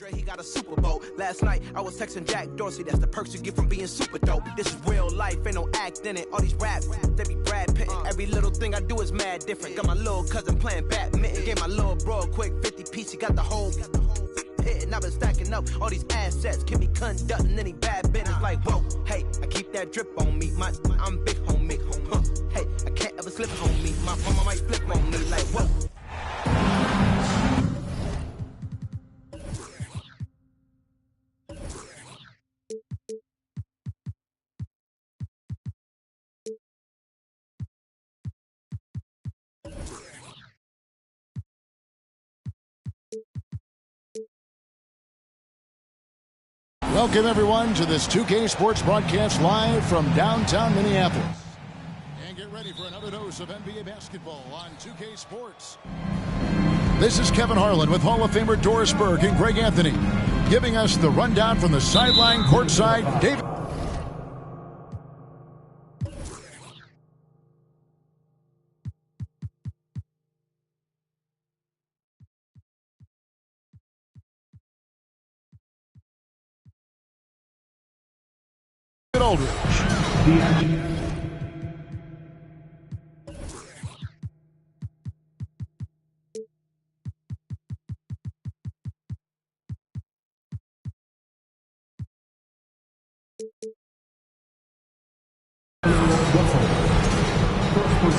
He got a Super Bowl. Last night I was texting Jack Dorsey. That's the perks you get from being super dope. This is real life, ain't no act in it. All these raps, they be Brad Pitt. Every little thing I do is mad different. Got my little cousin playing badminton. Gave my little bro a quick 50 piece. He got the whole hit. And I've been stacking up all these assets. Keep me conducting any bad business. Like whoa, hey, I keep that drip on me. I'm big homie. Hey, I can't ever slip on me. My mama might flip on me. Like whoa. Welcome, everyone, to this 2K Sports broadcast live from downtown Minneapolis. And get ready for another dose of NBA basketball on 2K Sports. This is Kevin Harlan with Hall of Famer Doris Burke and Greg Anthony, giving us the rundown from the sideline courtside. David. Aldridge.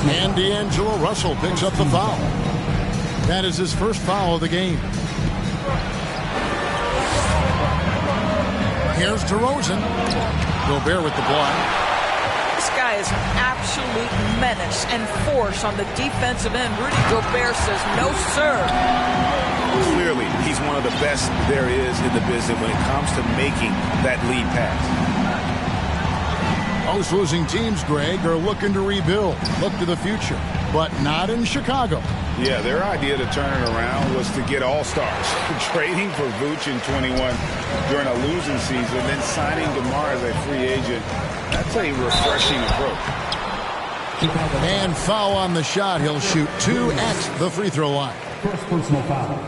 And D'Angelo Russell picks up the foul. That is his first foul of the game. Here's DeRozan. Gobert with the block. This guy is an absolute menace and force on the defensive end. Rudy Gobert says, no, sir. Clearly, he's one of the best there is in the business when it comes to making that lead pass. Most losing teams, Greg, are looking to rebuild, look to the future, but not in Chicago. Yeah, their idea to turn it around was to get all-stars. Trading for Vooch in 21 during a losing season, then signing DeMar as a free agent. That's a refreshing approach. And foul on the shot. He'll shoot 2 at the free throw line. First personal foul.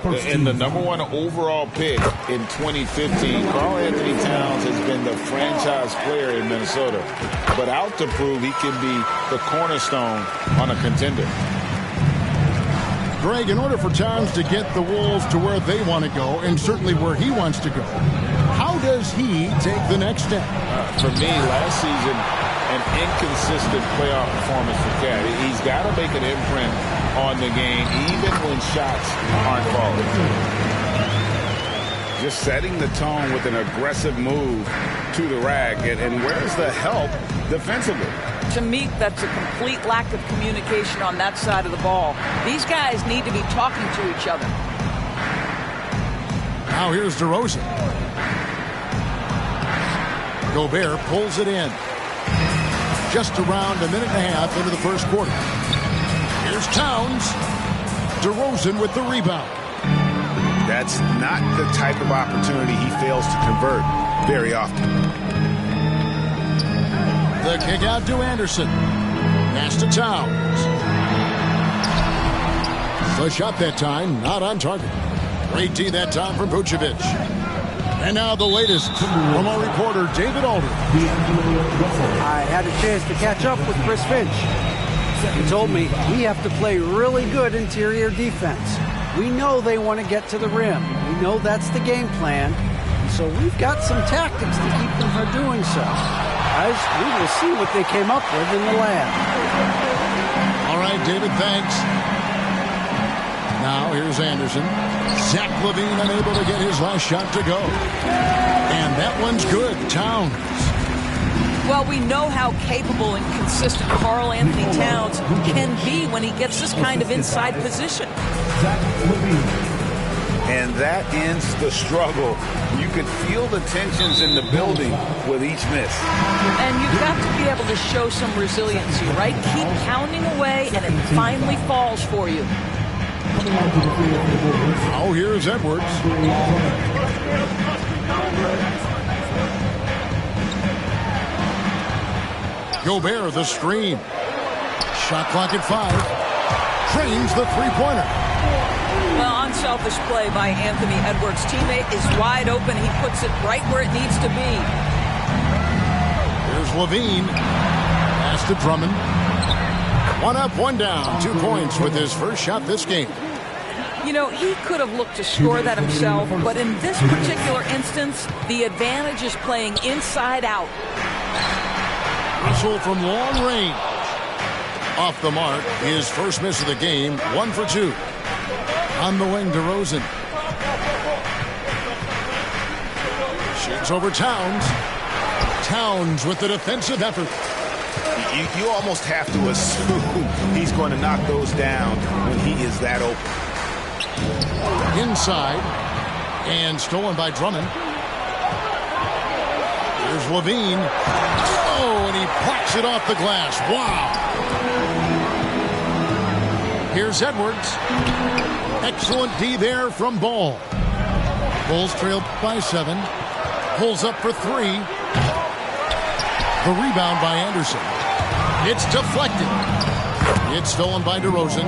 And the #1 overall pick in 2015, Karl-Anthony Towns has been the franchise player in Minnesota, but out to prove he can be the cornerstone on a contender. Greg, in order for Towns to get the Wolves to where they want to go, and certainly where he wants to go, how does he take the next step? For me, last season, an inconsistent playoff performance for Cat. He's got to make an imprint on the game, even when shots aren't falling. Just setting the tone with an aggressive move to the rack. And where's the help defensively? To me, that's a complete lack of communication on that side of the ball. These guys need to be talking to each other. Now here's DeRozan. Gobert pulls it in. Just around a minute and a half into the first quarter. Here's Towns. DeRozan with the rebound. That's not the type of opportunity he fails to convert very often. The kick out to Anderson. Pass to Towns. The shot that time, not on target. Great D that time from Vucevic. And now the latest from our reporter, David Aldridge. I had a chance to catch up with Chris Finch. He told me we have to play really good interior defense. We know they want to get to the rim. We know that's the game plan. So we've got some tactics to keep them from doing so. Guys, we will see what they came up with in the lab. All right, David, thanks. Now here's Anderson. Zach LaVine unable to get his last shot to go. And that one's good. Towns. Well, we know how capable and consistent Karl-Anthony Towns can be when he gets this kind of inside position. And that ends the struggle. You could feel the tensions in the building with each miss. And you've got to be able to show some resiliency, right? Keep pounding away, and it finally falls for you. Oh, here's Edwards. Gobert, the screen. Shot clock at 5. Trains the three-pointer. Well, unselfish play by Anthony Edwards. Teammate is wide open. He puts it right where it needs to be. Here's Levine. Pass to Drummond. 1 up, 1 down. 2 points with his first shot this game. You know, he could have looked to score that himself, but in this particular instance, the advantage is playing inside out. Russell from long range. Off the mark. His first miss of the game. 1 for 2. On the wing, DeRozan. Shoots over Towns. Towns with the defensive effort. You almost have to assume he's going to knock those down when he is that open. Inside. And stolen by Drummond. Here's Levine. Oh, and he plucks it off the glass. Wow. Here's Edwards. Excellent D there from Ball. Bulls trailed by 7. Pulls up for 3. The rebound by Anderson. It's deflected. It's stolen by DeRozan.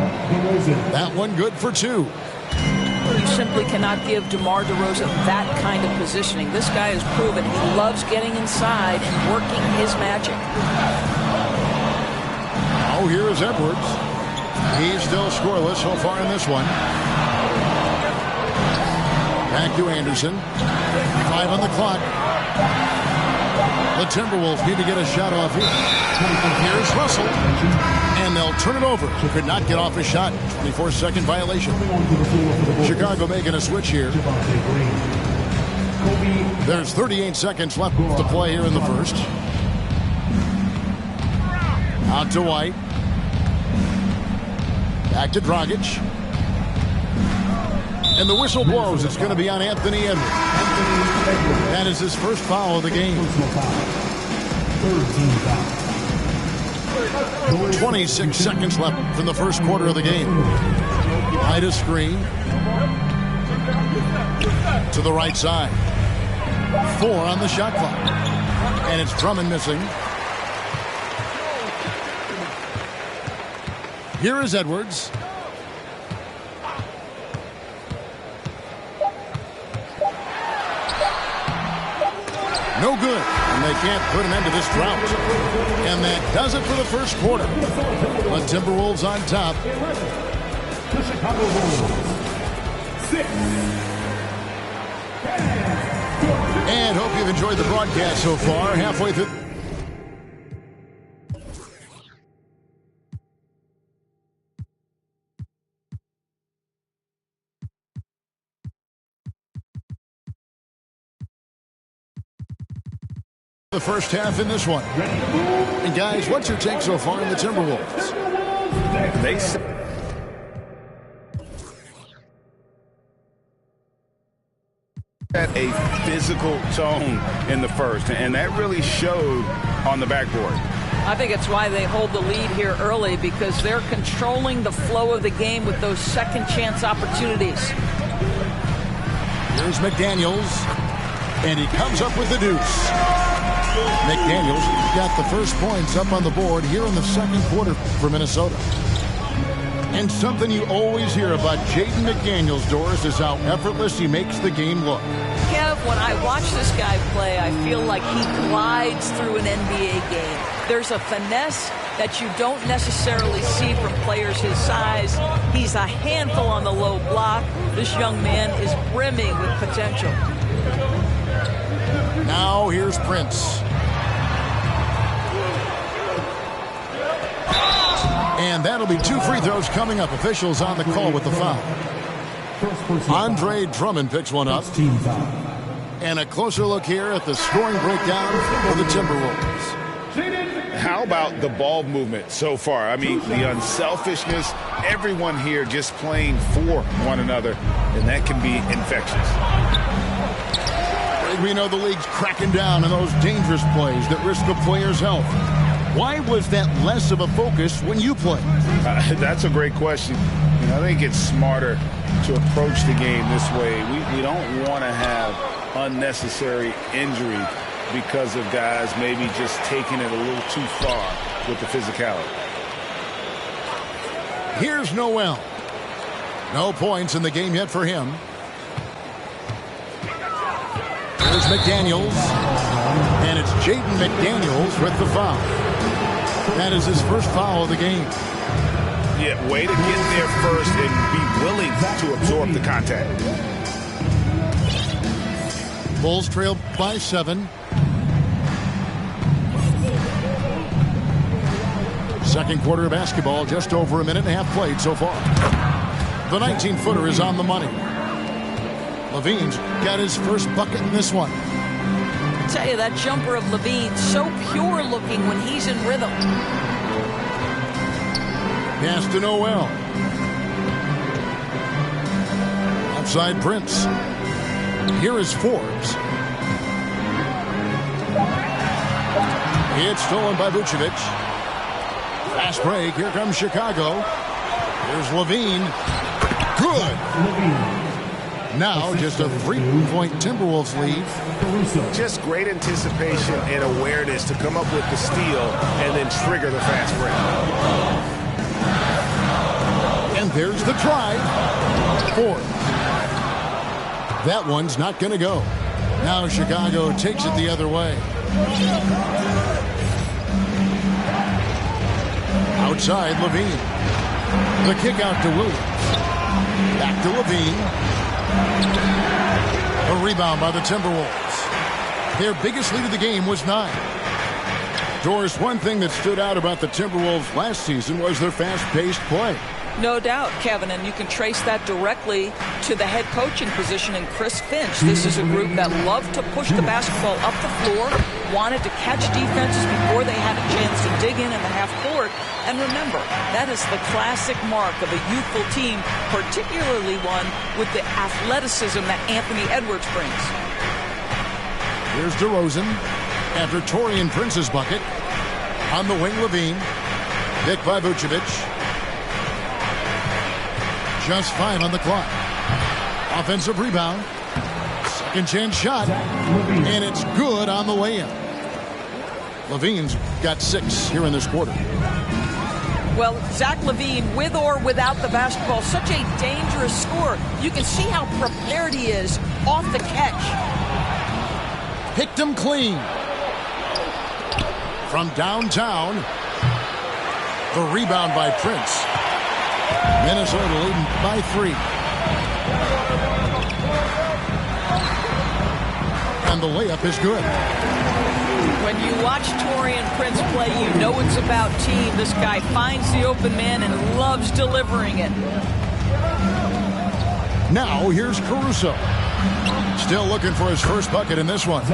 That one good for 2. You simply cannot give DeMar DeRozan that kind of positioning. This guy has proven he loves getting inside and working his magic. Oh, here is Edwards. He's still scoreless so far in this one. Back to Anderson. 5 on the clock. The Timberwolves need to get a shot off here. Here's Russell. And they'll turn it over. Could not get off a shot. 24-second violation. Chicago making a switch here. There's 38 seconds left to play here in the first. Out to White. Back to Dragic. And the whistle blows. It's going to be on Anthony Edwards. That is his first foul of the game. 26 seconds left from the first quarter of the game. Hide a screen. To the right side. 4 on the shot clock. And it's Drummond missing. Here is Edwards. No good. And they can't put an end to this drought. And that does it for the first quarter. The Timberwolves on top. The Chicago Bulls. 6. And hope you've enjoyed the broadcast so far. Halfway through. The first half in this one. And guys, what's your take so far in the Timberwolves? They set a physical tone in the first, and that really showed on the backboard. I think it's why they hold the lead here early, because they're controlling the flow of the game with those second chance opportunities. Here's McDaniels, and he comes up with the deuce. McDaniels got the first points up on the board here in the second quarter for Minnesota. And something you always hear about Jaden McDaniels, Doris, is how effortless he makes the game look. Kev, when I watch this guy play, I feel like he glides through an NBA game. There's a finesse that you don't necessarily see from players his size. He's a handful on the low block. This young man is brimming with potential. Now here's Prince. And that'll be 2 free throws coming up. Officials on the call with the foul. Andre Drummond picks one up. And a closer look here at the scoring breakdown for the Timberwolves. How about the ball movement so far? I mean, the unselfishness, everyone here just playing for one another, and that can be infectious. We know the league's cracking down on those dangerous plays that risk a player's health. Why was that less of a focus when you play? That's a great question. I think it's smarter to approach the game this way. We don't want to have unnecessary injury because of guys maybe just taking it a little too far with the physicality. Here's Noel. No points in the game yet for him. Here's McDaniels. And it's Jaden McDaniels with the foul. That is his first foul of the game. Yeah, way to get there first and be willing to absorb the contact. Bulls trail by 7. Second quarter of basketball, just over a minute and a half played so far. The 19-footer is on the money. Levine's got his first bucket in this one. I tell you, that jumper of Levine, so pure looking when he's in rhythm. Pass to Noel. Outside Prince. Here is Forbes. It's stolen by Vucevic. Fast break. Here comes Chicago. Here's Levine. Good. Now just a 3-point Timberwolves lead. Just great anticipation and awareness to come up with the steal and then trigger the fast break. And there's the try. Forbes. That one's not going to go. Now Chicago takes it the other way. Outside, Levine. The kick out to Williams. Back to Levine. A rebound by the Timberwolves. Their biggest lead of the game was 9. Doris, one thing that stood out about the Timberwolves last season was their fast-paced play. No doubt, Kevin, and you can trace that directly to the head coaching position in Chris Finch. This is a group that loved to push the basketball up the floor, wanted to catch defenses before they had a chance to dig in the half court. And remember, that is the classic mark of a youthful team, particularly one with the athleticism that Anthony Edwards brings. Here's DeRozan after Taurean Prince's bucket. On the wing, Levine. Picked by Vucevic. Just 5 on the clock. Offensive rebound. Second chance shot. And it's good on the way in. Levine's got 6 here in this quarter. Well, Zach LaVine, with or without the basketball, such a dangerous scorer. You can see how prepared he is off the catch. Picked him clean. From downtown. The rebound by Prince. Minnesota leading by 3. And the layup is good. When you watch Taurean Prince play, you know it's about team. This guy finds the open man and loves delivering it. Now here's Caruso. Still looking for his first bucket in this one.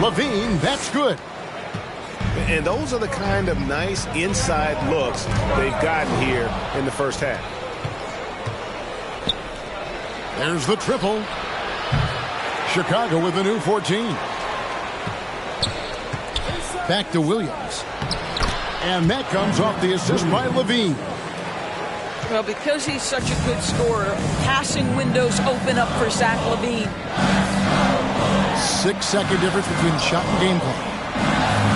Levine, that's good. And those are the kind of nice inside looks they've gotten here in the first half. There's the triple. Chicago with a new 14. Back to Williams. And that comes off the assist by Levine. Well, because he's such a good scorer, passing windows open up for Zach LaVine. 6-second difference between shot and game clock.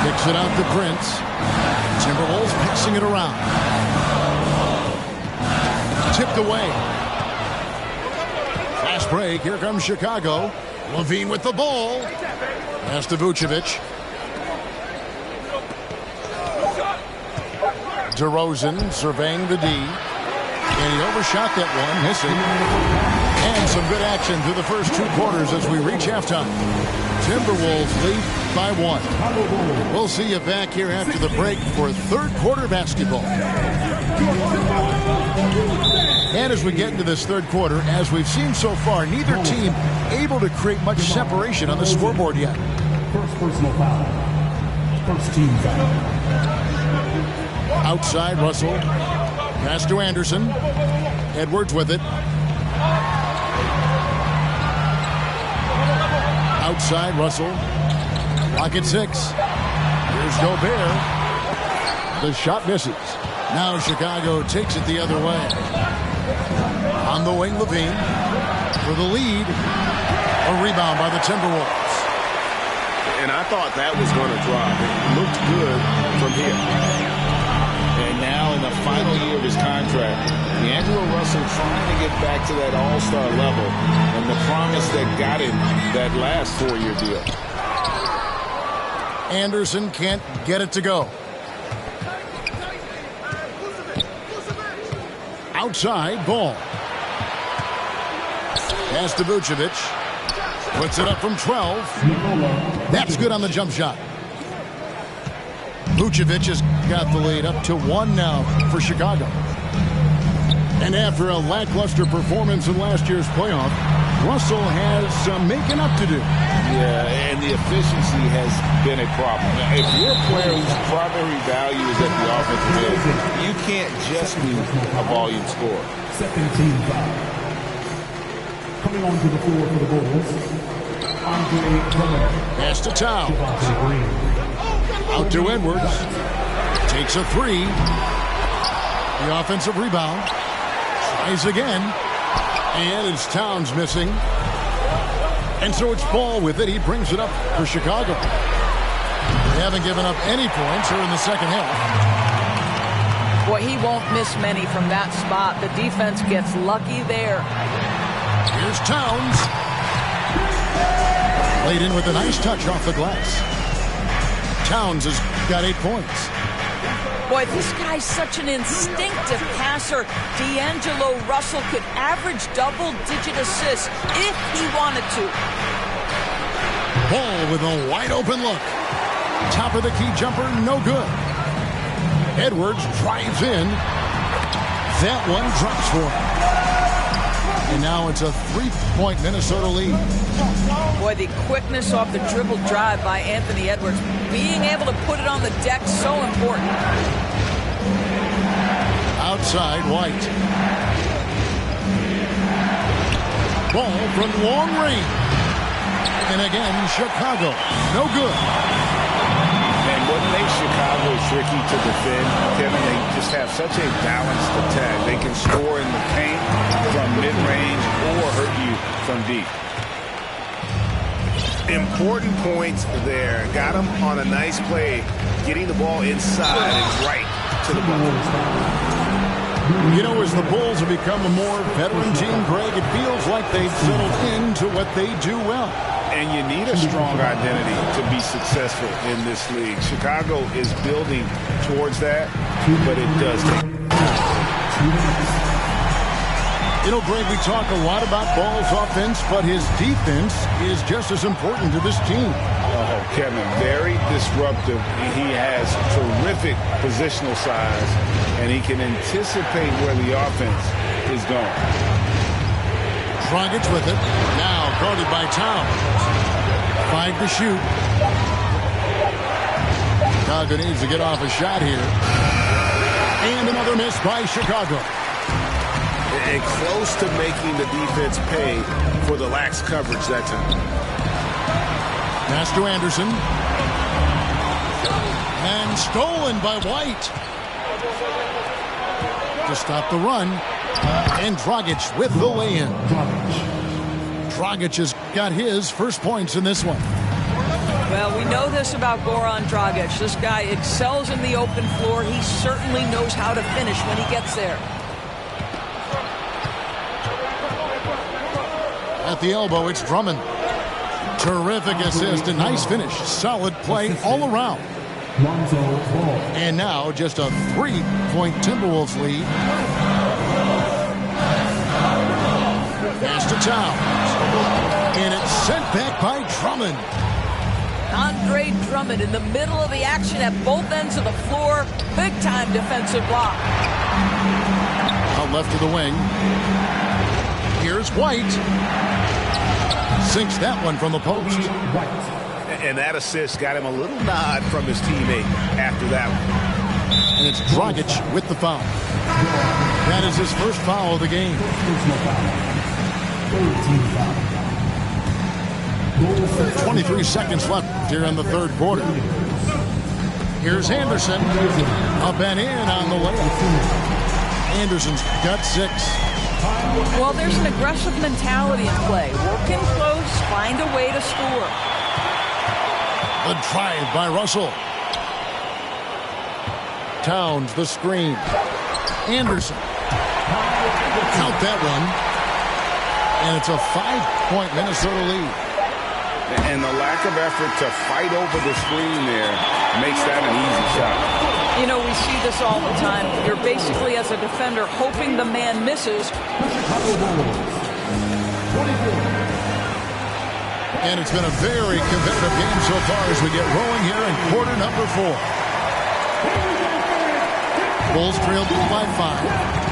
Kicks it out to Prince. Timberwolves mixing it around. Tipped away. Fast break. Here comes Chicago. Levine with the ball. Pass to Vucevic. DeRozan surveying the D. And he overshot that one, missing. And some good action through the first 2 quarters as we reach halftime. Timberwolves lead by 1. We'll see you back here after the break for third quarter basketball. And as we get into this third quarter, as we've seen so far, neither team able to create much separation on the scoreboard yet. First personal foul. First team foul. Outside, Russell. Pass to Anderson. Edwards with it. Outside, Russell. Lock at 6. Here's Gobert. The shot misses. Now Chicago takes it the other way. On the wing, Levine. For the lead. A rebound by the Timberwolves. And I thought that was going to drop. It looked good from here. And now in the final year of his contract. D'Angelo Russell trying to get back to that all-star level, and the promise that got him that last 4-year deal. Anderson can't get it to go. Outside ball. Pass to Vucevic. Puts it up from 12. That's good on the jump shot. Vucevic has got the lead up to 1 now for Chicago. And after a lackluster performance in last year's playoff, Russell has some making up to do. Yeah, and the efficiency has been a problem. If you're a player whose primary value is at the offensive end, you can't just be a volume scorer. Second team foul. Coming onto the floor for the Bulls, Andre Drummond. Pass to Towns. Out to Edwards. Takes a 3. The offensive rebound. Tries again. And it's Towns missing. And so it's Ball with it. He brings it up for Chicago. They haven't given up any points here in the second half. Boy, he won't miss many from that spot. The defense gets lucky there. Here's Towns. Laid in with a nice touch off the glass. Towns has got 8 points. Boy, this guy's such an instinctive passer. D'Angelo Russell could average double-digit assists if he wanted to. Ball with a wide-open look. Top of the key jumper, no good. Edwards drives in. That one drops for him. And now it's a 3-point Minnesota lead. Boy, the quickness off the dribble drive by Anthony Edwards. Being able to put it on the deck, so important. Outside, White. Ball from long range. And again, Chicago. No good. And what makes Chicago tricky to defend, Kevin, they just have such a balanced attack. They can score in the paint from mid-range or hurt you from deep. Important points there. Got him on a nice play, getting the ball inside and right to the ball. You know, as the Bulls have become a more veteran team, Greg, it feels like they've settled into what they do well. And you need a strong identity to be successful in this league. Chicago is building towards that, but it does take. You know, Greg, we talk a lot about Ball's offense, but his defense is just as important to this team. Oh, Kevin, very disruptive. He has terrific positional size, and he can anticipate where the offense is going. Dragic with it. Now guarded by Towns. 5 to shoot. Chicago needs to get off a shot here. And another miss by Chicago. And close to making the defense pay for the lax coverage that time. Pass to Anderson. And stolen by White. To stop the run. And Dragic with the lay-in. Dragic has got his first points in this one. Well, we know this about Goran Dragic. This guy excels in the open floor. He certainly knows how to finish when he gets there. At the elbow, it's Drummond. Terrific assist, a nice finish. Solid play all around. And now just a 3-point Timberwolves lead. Pass to Towns. And it's sent back by Drummond. Andre Drummond in the middle of the action at both ends of the floor. Big-time defensive block. Out left of the wing. Here's White. Sinks that one from the post. And that assist got him a little nod from his teammate after that one. And it's Dragic with the foul. That is his first foul of the game. 23 seconds left here in the third quarter. Here's Anderson. Up and in on the layup. Anderson's got 6. Well, there's an aggressive mentality in play. Work in close, find a way to score. The drive by Russell. Towns the screen. Anderson. Count that one. And it's a 5-point Minnesota lead. And the lack of effort to fight over the screen there makes that an easy shot. You know, we see this all the time. You're basically, as a defender, hoping the man misses. And it's been a very competitive game so far as we get rolling here in quarter number 4. Bulls trailed by 5.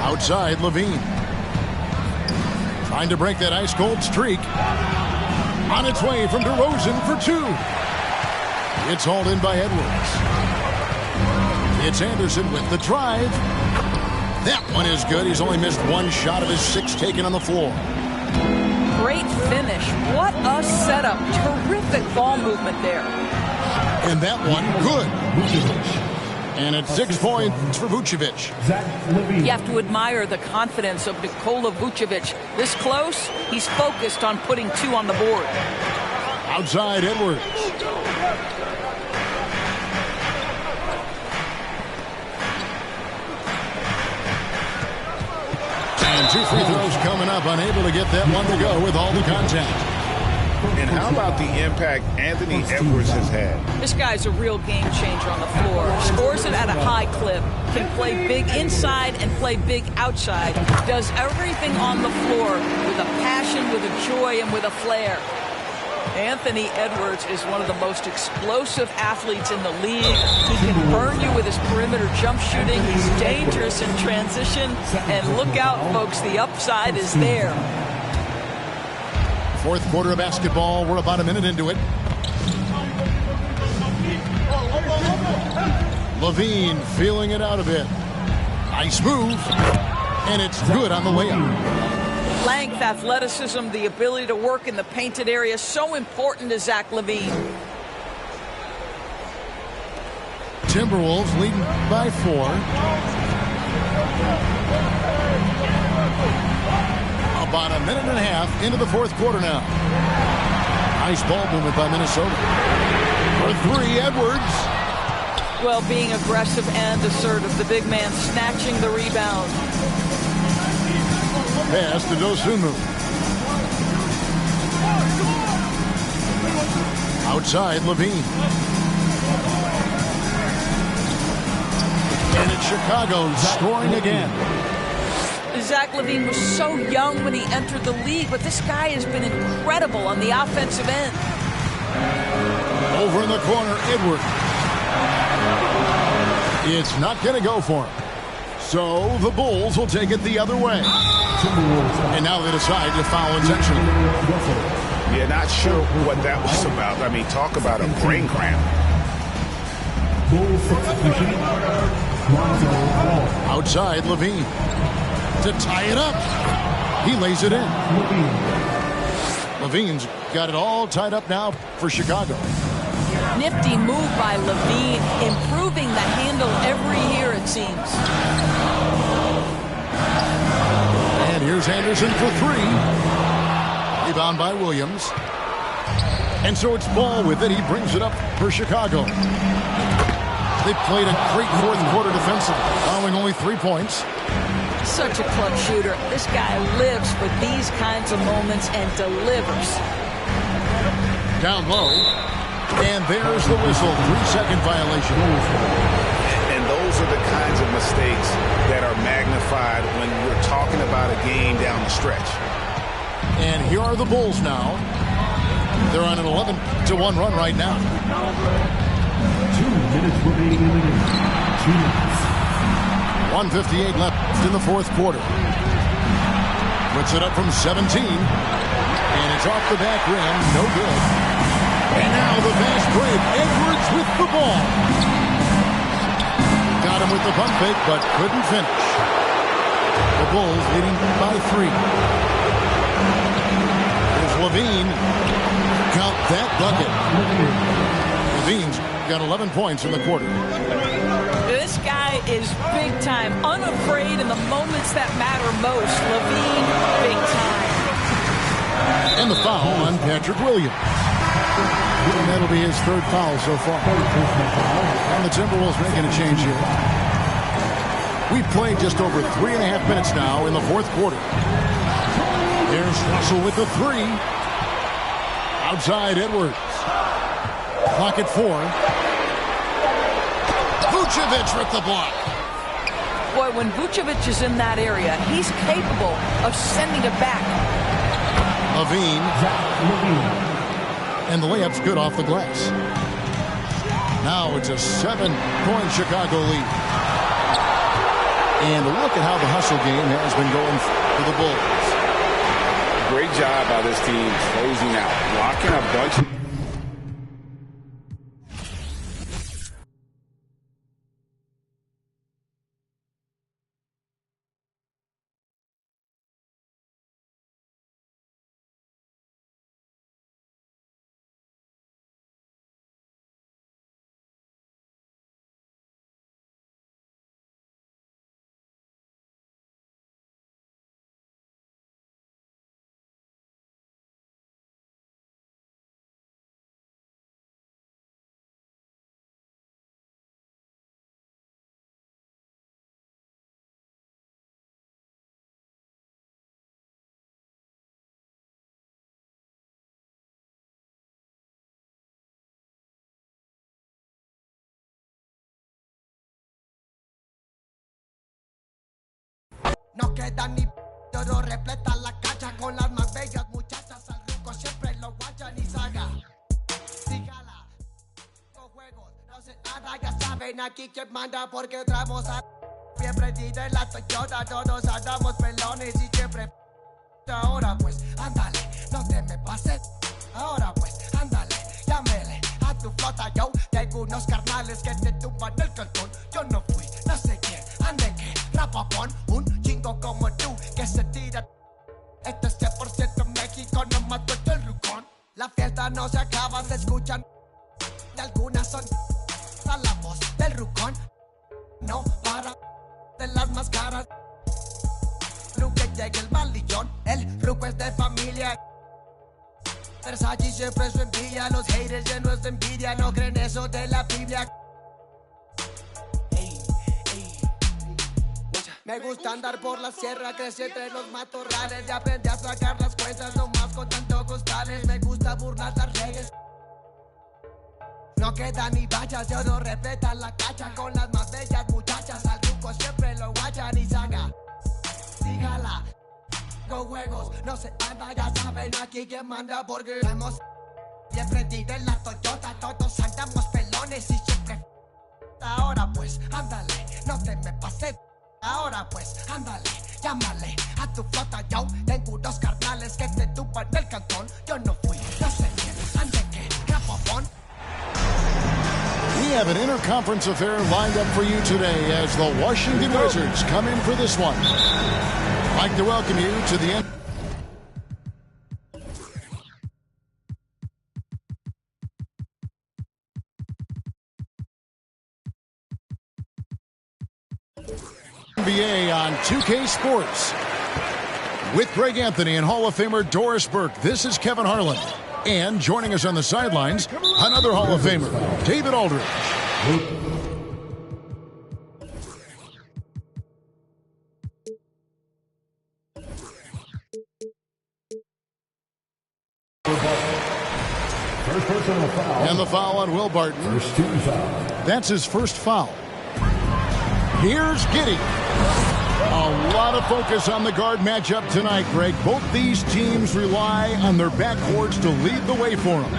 Outside, Levine. Trying to break that ice-cold streak. On its way from DeRozan for 2. It's hauled in by Edwards. It's Anderson with the drive. That one is good. He's only missed 1 shot of his 6 taken on the floor. Great finish. What a setup. Terrific ball movement there. And that one, good. And it's 6 points for Vucevic. You have to admire the confidence of Nikola Vucevic. This close, he's focused on putting 2 on the board. Outside, Edwards. And 2 free throws coming up. Unable to get that one to go with all the contact. And how about the impact Anthony Edwards has had? This guy's a real game changer on the floor. Scores it at a high clip. Can play big inside and play big outside. Does everything on the floor with a passion, with a joy, and with a flair. Anthony Edwards is one of the most explosive athletes in the league. He can burn you with his perimeter jump shooting. He's dangerous in transition. And look out, folks, the upside is there. Fourth quarter of basketball. We're about a minute into it. Levine feeling it out a bit. Nice move. And it's good on the layup. Length, athleticism, the ability to work in the painted area, so important to Zach LaVine. Timberwolves leading by 4. About a minute and a half into the fourth quarter now. Nice ball movement by Minnesota. For 3, Edwards. Well, being aggressive and assertive, the big man snatching the rebound. Pass to Dosunmu. Outside, Levine. And it's Chicago scoring again. Zach LaVine was so young when he entered the league, but this guy has been incredible on the offensive end. Over in the corner, Edwards. It's not going to go for him. So the Bulls will take it the other way. And now they decide to foul intentionally. Yeah, not sure what that was about. I mean, talk about a brain cramp. Outside, Levine. To tie it up. He lays it in. Levine's got it all tied up now for Chicago. Nifty move by LaVine, improving the handle every year, it seems. And here's Anderson for 3. Rebound by Williams. And so it's Ball with it. He brings it up for Chicago. They played a great fourth quarter defensively, allowing only 3 points. Such a clutch shooter. This guy lives for these kinds of moments and delivers. Down low. And there's the whistle. 3-second violation. And those are the kinds of mistakes that are magnified when we're talking about a game down the stretch. And here are the Bulls now. They're on an 11-1 run right now. 2 minutes remaining in the game. 2 minutes. 1:58 left in the fourth quarter. Puts it up from 17. And it's off the back rim. No good. And now the fast break. Edwards with the ball. Got him with the pump fake, but couldn't finish. The Bulls leading by 3. Here's Levine. Count that bucket. Levine's got 11 points in the quarter. This guy is big time, unafraid in the moments that matter most. LaVine, big time. And the foul on Patrick Williams. And that'll be his third foul so far. And the Timberwolves making a change here. We've played just over 3.5 minutes now in the fourth quarter. Here's Russell with the three. Outside Edwards. Clock at 4. Vucevic with the block. Boy, when Vucevic is in that area, he's capable of sending it back. Levine. And the layup's good off the glass. Now it's a 7-point Chicago lead. And look at how the hustle game has been going for the Bulls. Great job by this team closing out, blocking a bunch of... No queda ni oro, repleta la cancha con las más bellas muchachas. Al ruco siempre lo guachan y saga. Sígala, con juegos, no se nada, ya saben aquí quién manda porque traemos a... Siempre diré la Toyota, todos andamos pelones y siempre... Ahora pues, ándale, no te me pases. Ahora pues, ándale, llámele a tu flota. Yo tengo unos carnales que te tumban el cantón. Yo no fui, no sé quién, ande que rapapón. Un chingo como tú que se tira. Este es 100% México, no mató el rucón. La fiesta no se acaba, se escuchan. De algunas son a la voz del rucón. No para de las máscaras. Que llegue el malillón, el ruco es de familia. Versace siempre su envidia, los haters llenos de envidia, no creen eso de la Biblia. Ey, ey. Me gusta andar por la sierra, crecí entre los matorrales y aprendí a sacar las cuentas nomás con tanto costales. Me gusta burlar las leyes. No queda ni vallas, yo no respeta la cacha con las más bellas muchachas. Al ruco siempre lo guachan y saga. Dígala, con juegos, no se anda, ya saben aquí quién manda porque hemos siempre diré la Toyota, todos andamos pelones y siempre. Ahora pues, ándale, no te me pases. Ahora pues, ándale, llámale a tu flota. Yo tengo unos carnales que te tupan el cantón. Yo no fui, no sé quién, ande que rapopón. We have an interconference affair lined up for you today as the Washington Wizards come in for this one. I'd like to welcome you to the NBA on 2K Sports. With Greg Anthony and Hall of Famer Doris Burke, this is Kevin Harlan. And joining us on the sidelines, another Hall of Famer, David Aldridge. And the foul on Will Barton. That's his first foul. Here's Giddey. A lot of focus on the guard matchup tonight, Greg. Both these teams rely on their backcourts to lead the way for them.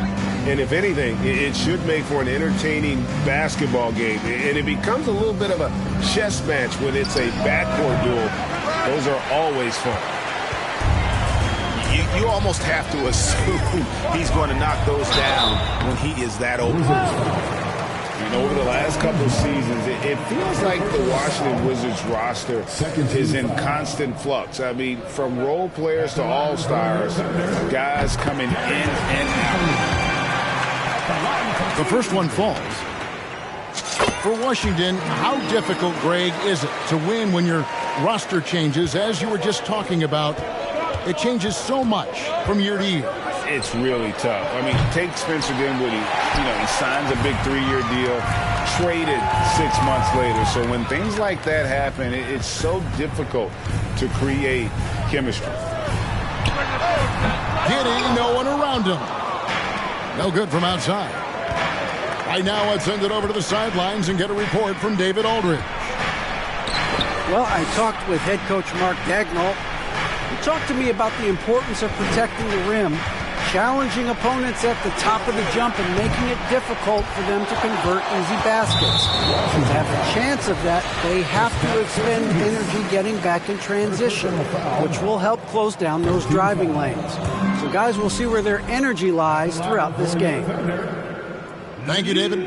And if anything, it should make for an entertaining basketball game. And it becomes a little bit of a chess match when it's a backcourt duel. Those are always fun. You almost have to assume he's going to knock those down when he is that open. And over the last couple of seasons, it feels like the Washington Wizards roster is in constant flux. I mean, from role players to all-stars, guys coming in and out. The first one falls. For Washington, how difficult, Greg, is it to win when your roster changes, as you were just talking about? It changes so much from year to year. It's really tough. I mean, take Spencer Dinwiddie. He signs a big 3-year deal, traded 6 months later. So when things like that happen, it's so difficult to create chemistry. Giddey, no one around him. No good from outside. Right now, let's send it over to the sidelines and get a report from David Aldridge. Well, I talked with head coach Mark Daigneault. He talked to me about the importance of protecting the rim, challenging opponents at the top of the jump and making it difficult for them to convert easy baskets. To have a chance of that, they have to expend energy getting back in transition, which will help close down those driving lanes. So guys, we'll see where their energy lies throughout this game. Thank you, David.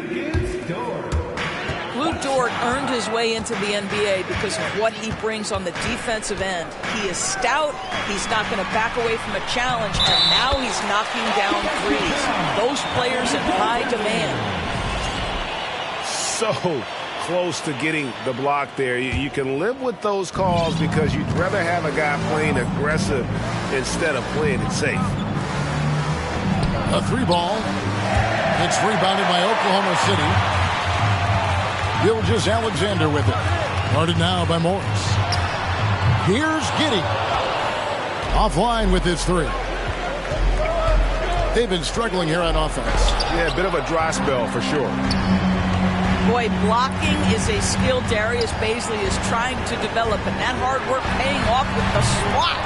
Lou Dort earned his way into the NBA because of what he brings on the defensive end. He is stout. He's not going to back away from a challenge, and now he's knocking down threes. Those players in high demand. So close to getting the block there. You can live with those calls because you'd rather have a guy playing aggressive instead of playing it safe. A 3-ball. It's rebounded by Oklahoma City. Gilgeous-Alexander with it. Guarded now by Morris. Here's Giddey. Offline with his 3. They've been struggling here on offense. Yeah, a bit of a dry spell for sure. Boy, blocking is a skill Darius Bazley is trying to develop, and that hard work paying off with the swat.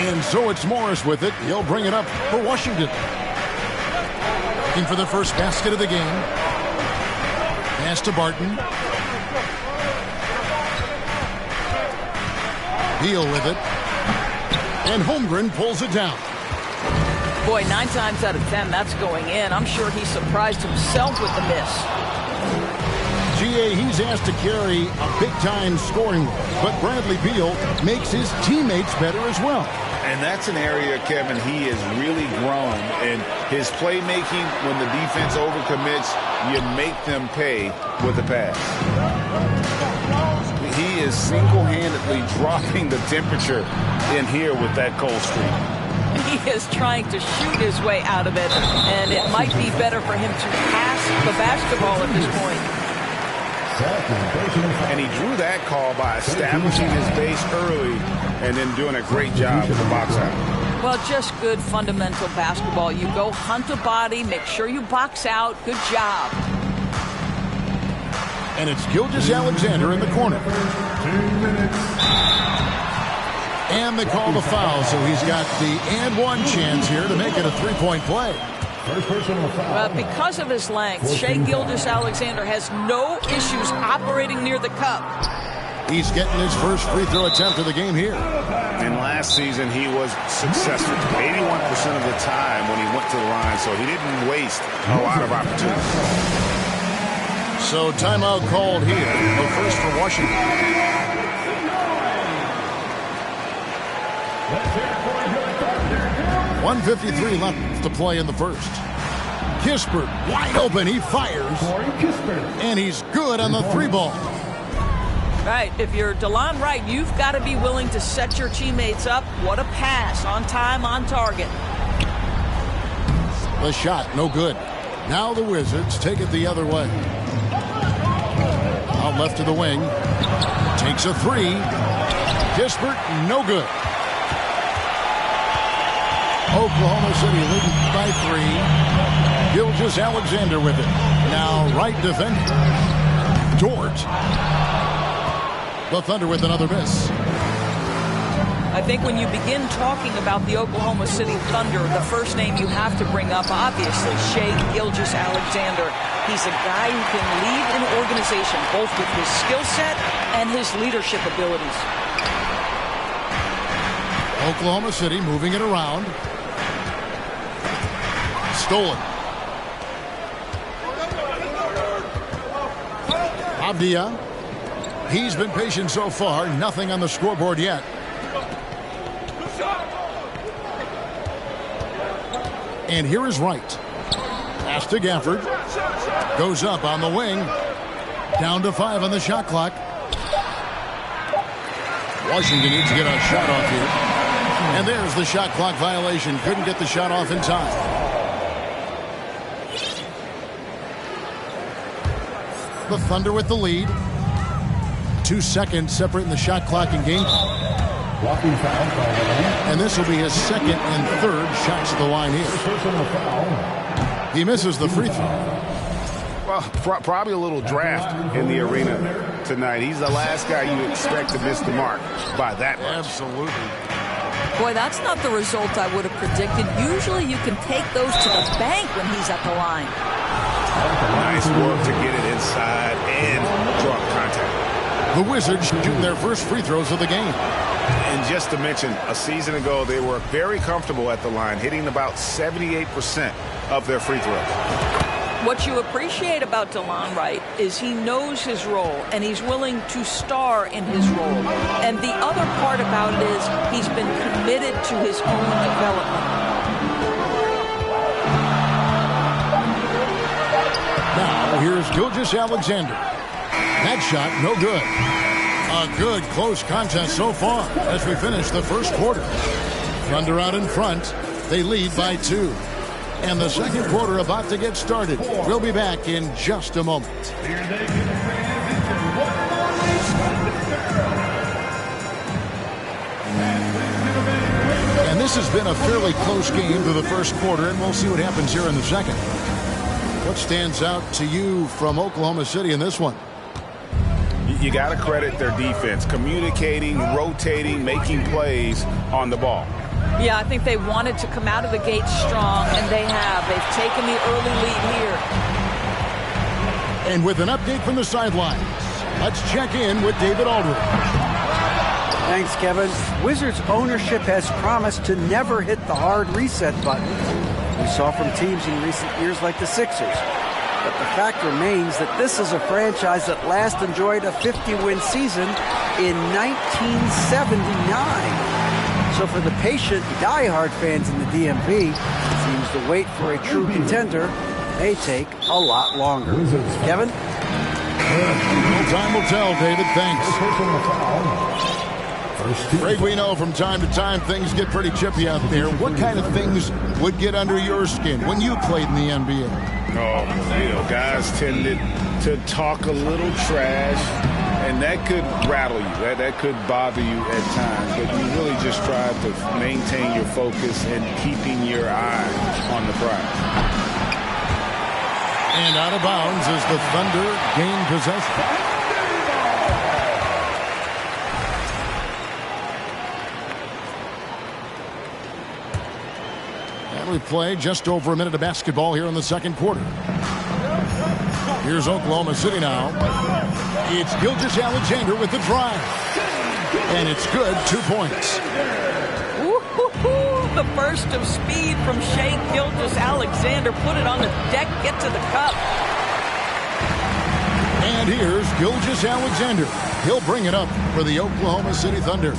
And so it's Morris with it. He'll bring it up for Washington. Looking for the first basket of the game. Pass to Barton. Beal with it. And Holmgren pulls it down. Boy, 9 times out of 10, that's going in. I'm sure he surprised himself with the miss. GA, he's asked to carry a big-time scoring role, but Bradley Beal makes his teammates better as well. And that's an area, Kevin, he has really grown. And his playmaking, when the defense overcommits, you make them pay with the pass. He is single-handedly dropping the temperature in here with that cold streak. He is trying to shoot his way out of it, and it might be better for him to pass the basketball at this point. And he drew that call by establishing his base early and then doing a great job with the box out. Well, just good fundamental basketball. You go hunt a body, make sure you box out. Good job. And it's Gilgeous-Alexander in the corner. And they call the foul, so he's got the and one chance here to make it a 3-point play. Well, because of his length, Shai Gilgeous-Alexander has no issues operating near the cup. He's getting his first free throw attempt of the game here. And last season he was successful 81% of the time when he went to the line, so he didn't waste a lot of opportunities. So timeout called here. The first for Washington. 1:53 left to play in the first. Kispert wide open. He fires. And he's good on the 3-ball. Right. If you're DeLon Wright, you've got to be willing to set your teammates up. What a pass. On time, on target. The shot, no good. Now the Wizards take it the other way. Out left to the wing. Takes a 3. Kispert, no good. Oklahoma City leading by 3. Gilgeous-Alexander with it. Now right defender. Dort. The Thunder with another miss. I think when you begin talking about the Oklahoma City Thunder, the first name you have to bring up, obviously, Shai Gilgeous-Alexander. He's a guy who can lead an organization, both with his skill set and his leadership abilities. Oklahoma City moving it around. Stolen. Avdia. He's been patient so far. Nothing on the scoreboard yet. And here is Wright. Pass to Gafford. Goes up on the wing. Down to 5 on the shot clock. Washington needs to get a shot off here. And there's the shot clock violation. Couldn't get the shot off in time. The Thunder with the lead. 2 seconds separating the shot clock and game clock. And this will be his second and third shots at the line here. He misses the free throw. Well, probably a little draft in the arena tonight. He's the last guy you expect to miss the mark by that much. Absolutely. Boy, that's not the result I would have predicted. Usually you can take those to the bank when he's at the line. Nice work to get it inside and draw contact. The Wizards shooting their first free throws of the game. And just to mention, a season ago, they were very comfortable at the line, hitting about 78% of their free throws. What you appreciate about DeLon Wright is he knows his role, and he's willing to star in his role. And the other part about it is he's been committed to his own development. Now, here's Gilgeous-Alexander. That shot, no good. A good close contest so far as we finish the first quarter. Thunder out in front. They lead by 2. And the second quarter about to get started. We'll be back in just a moment. And this has been a fairly close game through the first quarter, and we'll see what happens here in the second. What stands out to you from Oklahoma City in this one? You got to credit their defense, communicating, rotating, making plays on the ball. Yeah, I think they wanted to come out of the gate strong, and they have. They've taken the early lead here. And with an update from the sidelines, let's check in with David Aldridge. Thanks, Kevin. Wizards ownership has promised to never hit the hard reset button we saw from teams in recent years like the Sixers. But the fact remains that this is a franchise that last enjoyed a 50-win season in 1979. So for the patient, die-hard fans in the DMV, it seems the wait for a true contender may take a lot longer. Kevin? Time will tell, David. Thanks. Greg, we know from time to time things get pretty chippy out there. What kind of things would get under your skin when you played in the NBA? Oh, guys tended to talk a little trash, and that could rattle you. That could bother you at times, but you really just try to maintain your focus and keeping your eye on the prize. And out of bounds as the Thunder gain possession. We play just over a minute of basketball here in the second quarter. Here's Oklahoma City now. It's Gilgeous-Alexander with the drive. And it's good, 2 points. Woo-hoo-hoo. The burst of speed from Shai Gilgeous-Alexander. Put it on the deck, get to the cup. And here's Gilgeous-Alexander. He'll bring it up for the Oklahoma City Thunder.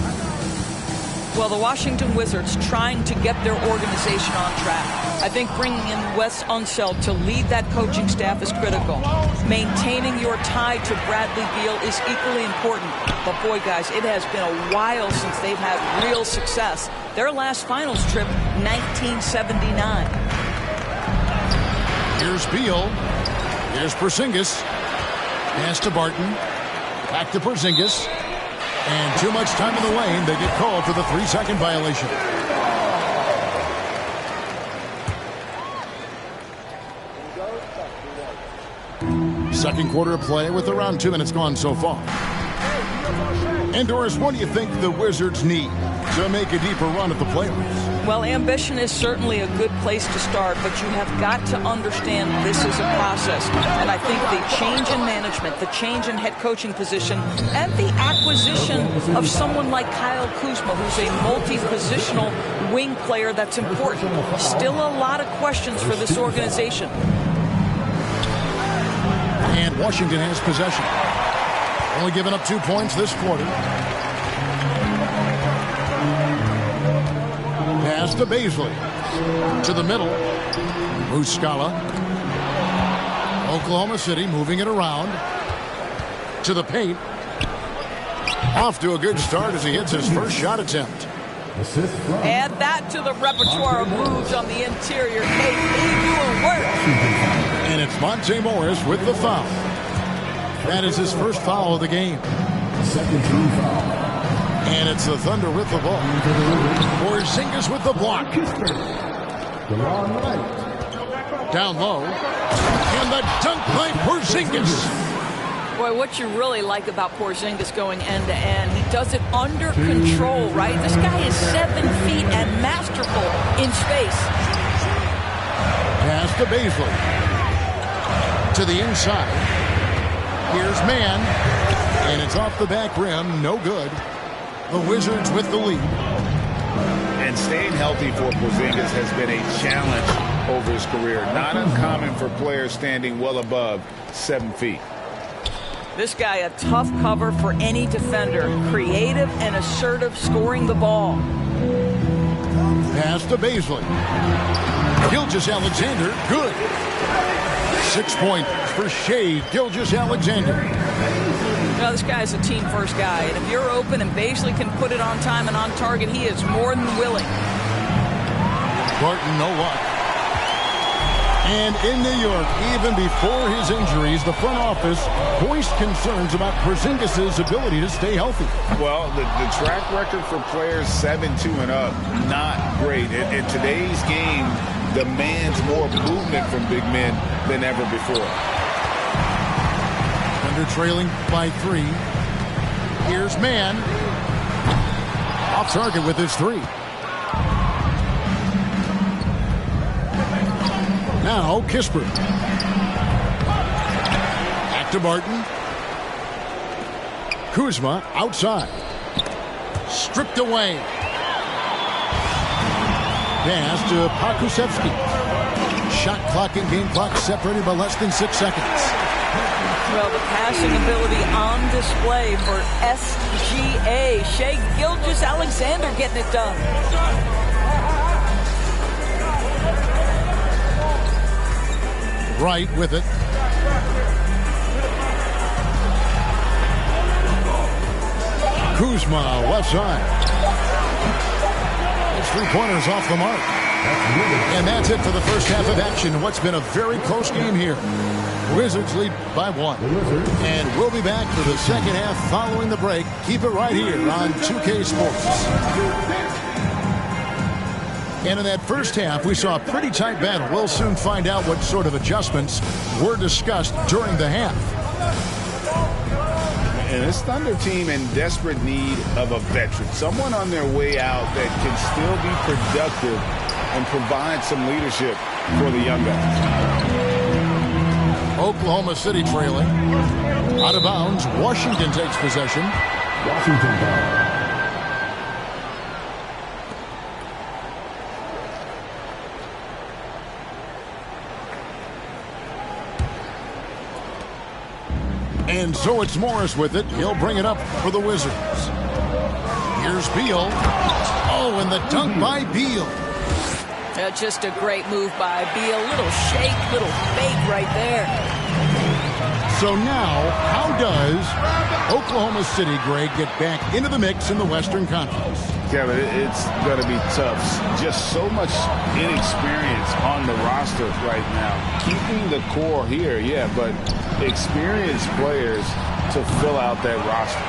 Well, the Washington Wizards trying to get their organization on track. I think bringing in Wes Unseld to lead that coaching staff is critical. Maintaining your tie to Bradley Beal is equally important. But boy, guys, it has been a while since they've had real success. Their last finals trip, 1979. Here's Beal. Here's Porzingis. Pass to Barton. Back to Porzingis. And too much time in the lane. They get called for the 3-second violation. Second quarter of play with around 2 minutes gone so far. And Doris, what do you think the Wizards need to make a deeper run at the playoffs? Well, ambition is certainly a good place to start, but you have got to understand this is a process. And I think the change in management, the change in head coaching position, and the acquisition of someone like Kyle Kuzma, who's a multi-positional wing player that's important. Still a lot of questions for this organization. And Washington has possession. Only giving up 2 points this quarter. Pass to Baisley. To the middle. Muscala. Oklahoma City moving it around. To the paint. Off to a good start as he hits his first shot attempt. Add that to the repertoire of moves on the interior. KP doing work. And it's Monte Morris with the foul. That is his first foul of the game. Second team foul. And it's the Thunder with the ball. Porzingis with the block. Down low. And the dunk by Porzingis. Boy, what you really like about Porzingis going end-to-end, he does it under control, right? This guy is 7 feet and masterful in space. Pass to Bazley. To the inside. Here's Mann. And it's off the back rim. No good. The Wizards with the lead. And staying healthy for Porzingis has been a challenge over his career. Not uncommon for players standing well above 7 feet. This guy, a tough cover for any defender. Creative and assertive scoring the ball. Pass to Bazley. Gilgeous-Alexander, good. 6 points for Shai Gilgeous-Alexander. Well, this guy's a team-first guy, and if you're open and Bazley can put it on time and on target, he is more than willing. Barton, no luck. And in New York, even before his injuries, the front office voiced concerns about Porzingis' ability to stay healthy. Well, the track record for players 7-2 and up, not great. In today's game, demands more movement from big men than ever before. Thunder trailing by 3. Here's Mann. Off target with his 3. Now Kispert. Back to Barton. Kuzma outside. Stripped away. Pass to Pokusevski. Shot clock and game clock separated by less than 6 seconds. Well, the passing ability on display for SGA. Shai Gilgeous-Alexander getting it done. Right with it. Kuzma left side. His 3-pointers off the mark. And that's it for the first half of action. What's been a very close game here. Wizards lead by 1. And we'll be back for the second half following the break. Keep it right here on 2K Sports. And in that first half, we saw a pretty tight battle. We'll soon find out what sort of adjustments were discussed during the half. And this Thunder team in desperate need of a veteran. Someone on their way out that can still be productive and provide some leadership for the young guys. Oklahoma City trailing. Out of bounds. Washington takes possession. Washington ball. And so it's Morris with it. He'll bring it up for the Wizards. Here's Beal. Oh, and the dunk by Beal. Just a great move by Beal. Little shake, little fake right there. So now, how does Oklahoma City, Greg, get back into the mix in the Western Conference? Kevin, it's going to be tough. Just so much inexperience on the roster right now. Keeping the core here, yeah, but experienced players to fill out that roster.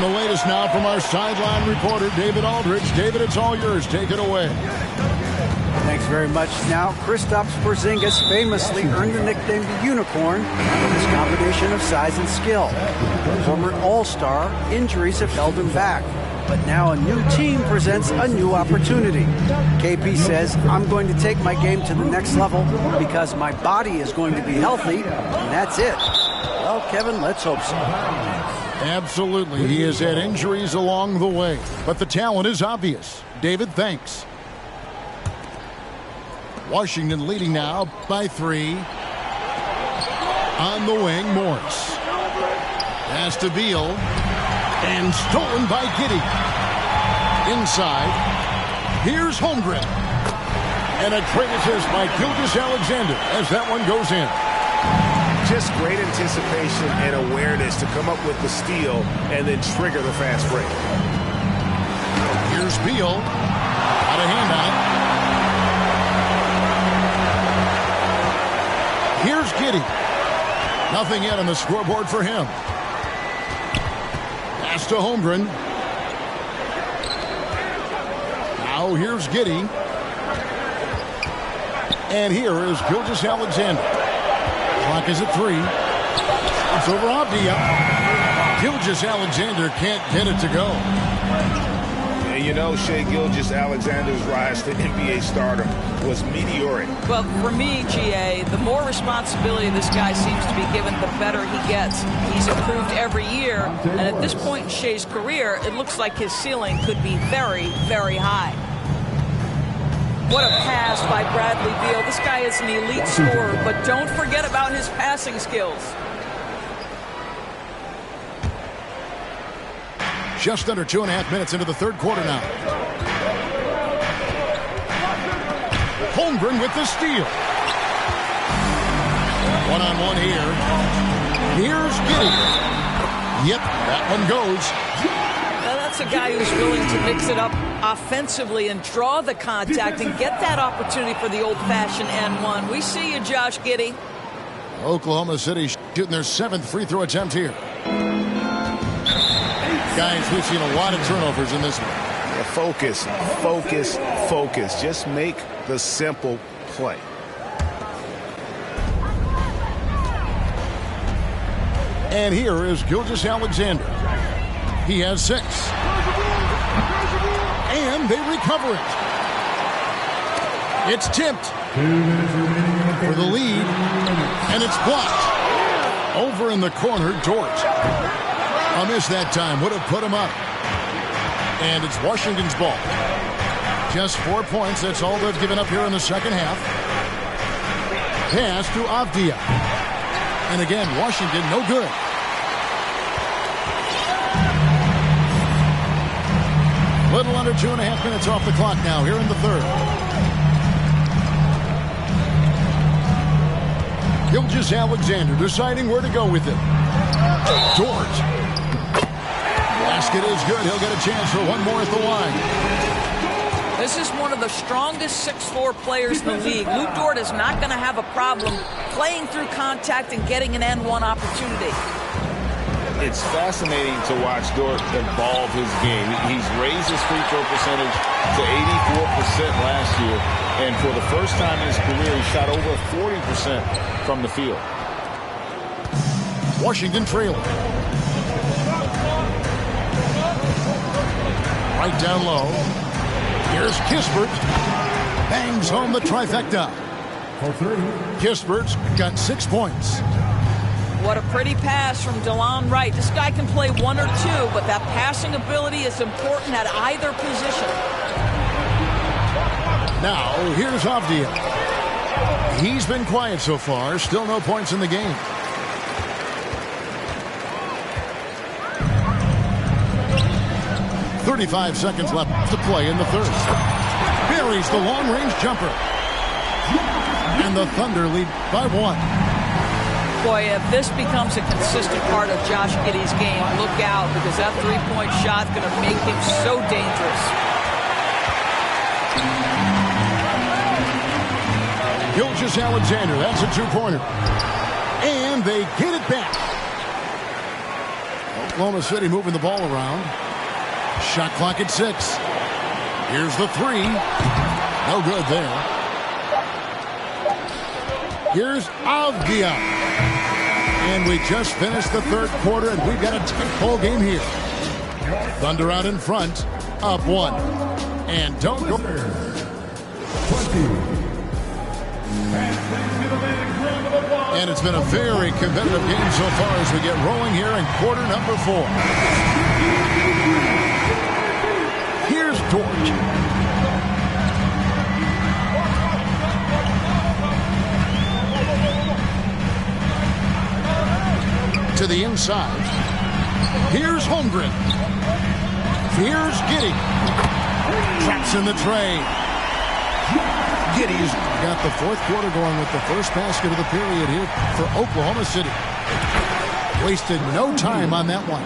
The latest now from our sideline reporter, David Aldridge. David, it's all yours. Take it away. Thanks very much. Now, Kristaps Porzingis famously earned the nickname the Unicorn for his combination of size and skill. Former All-Star, injuries have held him back. But now a new team presents a new opportunity. KP says, I'm going to take my game to the next level because my body is going to be healthy, and that's it. Well, Kevin, let's hope so. Absolutely. He has had injuries along the way, but the talent is obvious. David, thanks. Washington leading now by 3. On the wing, Morris. Pass to Beal. And stolen by Giddey. Inside. Here's Holmgren. And a great assist by Gilgeous-Alexander as that one goes in. just great anticipation and awareness to come up with the steal and then trigger the fast break. Here's Beal. Got a hand on it. Here's Giddey. Nothing yet on the scoreboard for him. Pass to Holmgren. Now here's Giddey. And here is Gilgeous-Alexander. Clock is at 3. It's over Avdia. Gilgeous-Alexander can't get it to go. And you know, Shai Gilgeous-Alexander's rise to NBA stardom was meteoric. Well, for me, GA, the more responsibility this guy seems to be given, the better he gets. He's improved every year, and at this point in Shai's career, it looks like his ceiling could be very, very high. What a pass by Bradley Beal. This guy is an elite scorer, but don't forget about his passing skills. Just under 2.5 minutes into the third quarter now. Holmgren with the steal. One-on-one here. Here's Giddey. Yep, that one goes. Now that's a guy who's willing to mix it up offensively and draw the contact and get that opportunity for the old-fashioned N1. We see you, Josh Giddey. Oklahoma City shooting their 7th free throw attempt here. Guys, we've seen a lot of turnovers in this one. Yeah, focus, focus, focus. Just make the simple play. And here is Gilgeous-Alexander. He has 6. And they recover it. It's tipped for the lead. And it's blocked. Over in the corner, Dort. A miss that time. Would have put him up. And it's Washington's ball. Just 4 points. That's all they've given up here in the second half. Pass to Avdia. And again, Washington no good. Little under 2.5 minutes off the clock now here in the third. Gilgeous-Alexander deciding where to go with it. Dort. Basket is good. He'll get a chance for one more at the line. This is one of the strongest 6'4" players in the league. Lu Dort is not going to have a problem playing through contact and getting an N1 opportunity. It's fascinating to watch Dort evolve his game. He's raised his free throw percentage to 84% last year. And for the first time in his career, he shot over 40% from the field. Washington trailing. Right down low. Here's Kispert. Bangs home the trifecta. Kispert's got 6 points. What a pretty pass from DeLon Wright. This guy can play 1 or 2, but that passing ability is important at either position. Now, here's Avdia. He's been quiet so far. Still no points in the game. .35 seconds left to play in the third. Buries the long-range jumper. And the Thunder lead by 1. Boy, if this becomes a consistent part of Josh Giddey's game, look out, because that three-point shot's going to make him so dangerous. Gilgeous-Alexander, that's a 2-pointer. And they get it back. Oklahoma City moving the ball around. Shot clock at 6. Here's the 3. No good there. Here's Avdia. And we just finished the third quarter, and we've got a tight ball game here. Thunder out in front, up 1. And don't go. 20. And it's been a very competitive game so far as we get rolling here in quarter number 4. Here's Dort. To the inside. Here's Holmgren. Here's Giddey. Traps in the tray. Giddy's got the fourth quarter going with the first basket of the period here for Oklahoma City. Wasted no time on that one.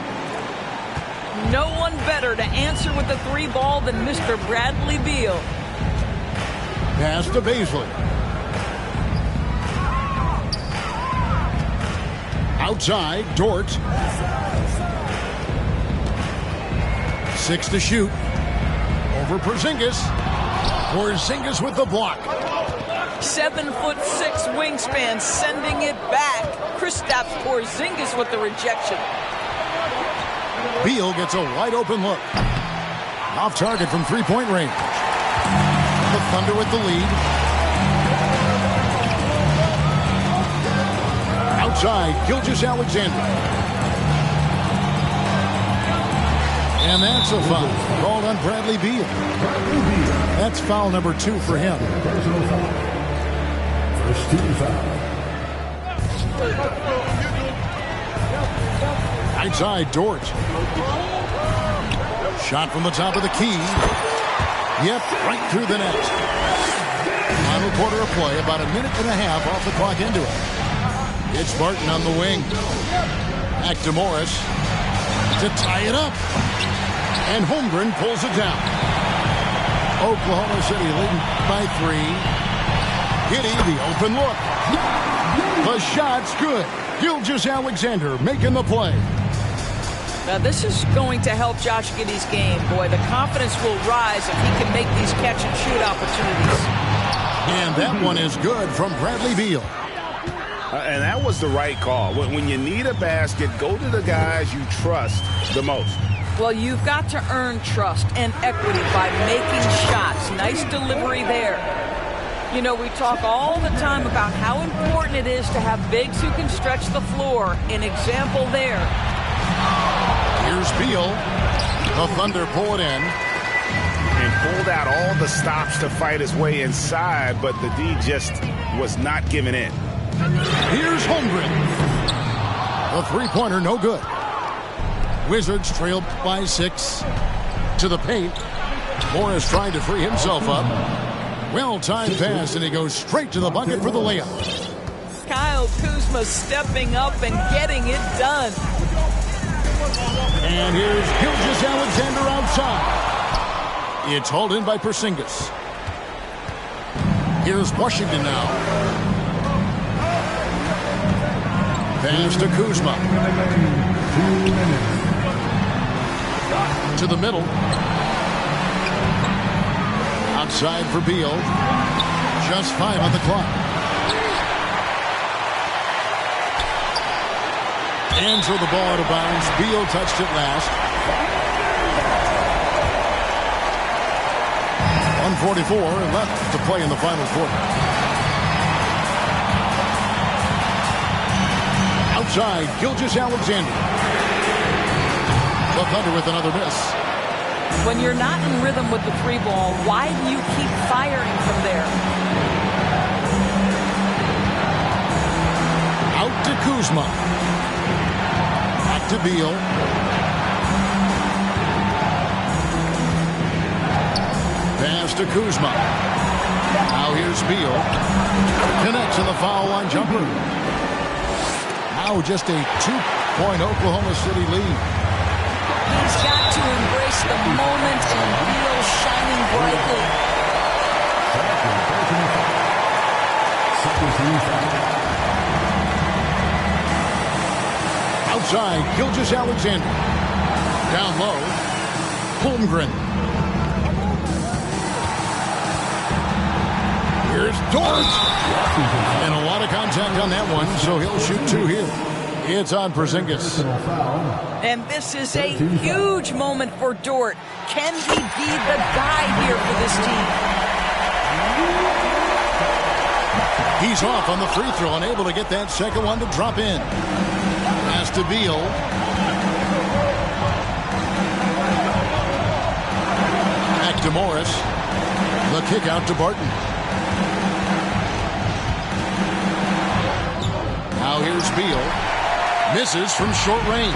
No one better to answer with the three ball than Mr. Bradley Beal. Pass to Baisley. Outside, Dort. 6 to shoot. Over Porzingis. Porzingis with the block. 7'6" wingspan, sending it back. Kristaps Porzingis with the rejection. Beal gets a wide open look. Off target from three-point range. The Thunder with the lead. Outside, Gilgeous-Alexander. And that's a foul called on Bradley Beal. That's foul number 2 for him. First team foul. Outside, Dort. Shot from the top of the key. Yep, right through the net. Final quarter of play, about a minute and a half off the clock into it. It's Barton on the wing. Back to Morris to tie it up. And Holmgren pulls it down. Oklahoma City leading by 3. Giddey, the open look. The shot's good. Gilgeous-Alexander making the play. Now this is going to help Josh Giddey's game. Boy, the confidence will rise if he can make these catch-and-shoot opportunities. And that one is good from Bradley Beal. And that was the right call. When you need a basket, go to the guys you trust the most. Well, you've got to earn trust and equity by making shots. Nice delivery there. You know, we talk all the time about how important it is to have bigs who can stretch the floor. An example there. Here's Beal. The Thunder pull it in. And pulled out all the stops to fight his way inside, but the D just was not giving in. Here's Holmgren. The three-pointer, no good. Wizards trail by 6 to the paint. Morris trying to free himself up. Well-timed pass, and he goes straight to the bucket for the layup. Kyle Kuzma stepping up and getting it done. And here's Gilgeous-Alexander outside. It's hauled in by Porzingis. Here's Washington now. Pass to Kuzma. 2 minutes. To the middle. Outside for Beal. Just 5 on the clock. And throw the ball out of bounds. Beal touched it last. 1:44 left to play in the final quarter. Outside, Gilgeous-Alexander. The Thunder with another miss. When you're not in rhythm with the three ball, why do you keep firing from there? Out to Kuzma. Back to Beal. Pass to Kuzma. Now here's Beal. Connects in the foul line jumper. Now just a 2-point Oklahoma City lead. He's got to embrace the moment and Beal shining brightly. Outside, Gilgeous-Alexander. Down low, Holmgren. Here's Dort. And a lot of contact on that one, so he'll shoot 2 here. It's on Porzingis. And this is a huge moment for Dort. Can he be the guy here for this team? He's off on the free throw, unable to get that second one to drop in. Pass to Beal. Back to Morris. The kick out to Barton. Now here's Beal. Misses from short range.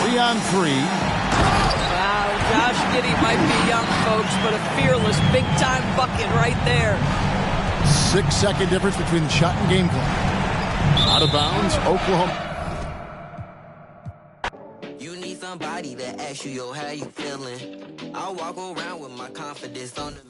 3 on 3. Wow, Josh Giddey might be young, folks, but a fearless, big-time bucket right there. 6-second difference between the shot and game clock. Out of bounds, Oklahoma. You need somebody to ask you, yo, how you feeling? I walk around with my confidence on the